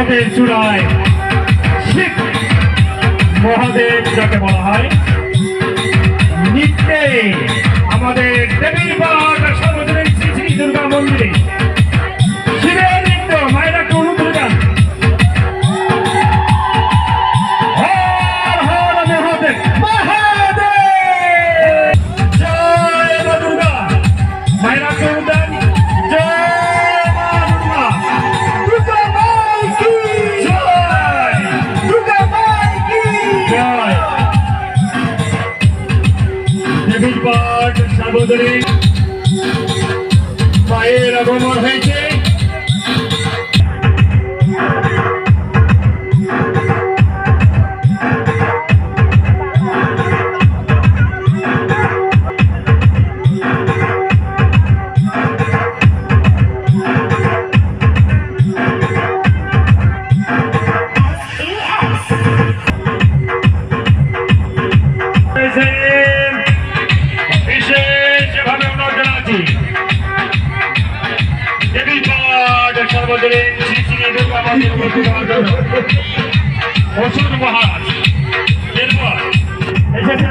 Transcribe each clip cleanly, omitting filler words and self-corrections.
পর্বতের চূড়ায় শিব মহাদেব যাকে বলা হয়, নিত্যে আমাদের দেবীর পাঠ সর্বজনীন শ্রী শ্রী দুর্গা মন্দিরে শিবের নৃত্য মায়েরা একটু অনুকূল যান। সার্বজনীন মায়ের আগমন হয়েছে। সর্বজনীন শ্রী শ্রী দুর্গা মন্দির ওষুধ মহারাজ এরপর এসেছে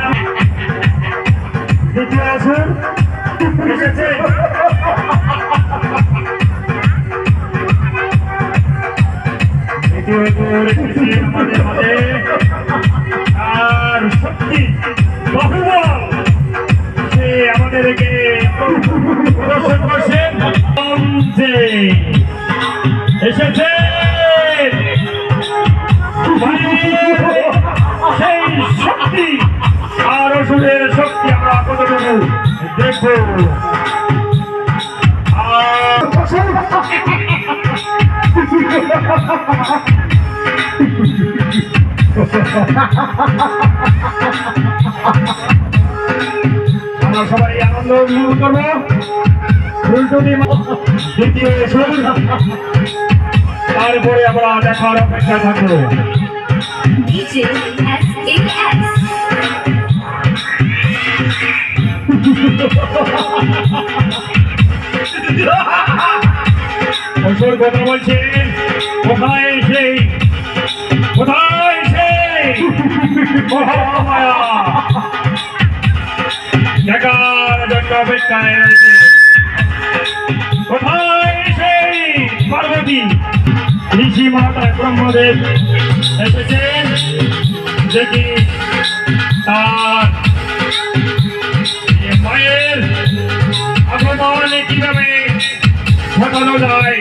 দ্বিতীয় ওষুধ এসেছে দ্বিতীয় ওষুধ এসেছে আমাদের মধ্যে আর শক্তি বাহুবল সে আমাদেরকে প্রদর্শন করছেন। এসেছে সেই শক্তি আর ওষুধের শক্তি আমরা কতটুকু দেখবো। আমরা সবাই আনন্দ উপভোগ করবো। দ্বিতীয় ওষুধ তারপরে আমরা দেখার অপেক্ষা থাকবো। ওষুধ কথা বলছে কোথায় সেই মহামায়া দেখার জন্য অপেক্ষায় রয়েছে। কোথায় সেই পার্বতী ঋষি মাতা ব্রহ্মদেব এসেছেন, দেখি তার মায়ের আগমন কিভাবে ঘটানো যায়।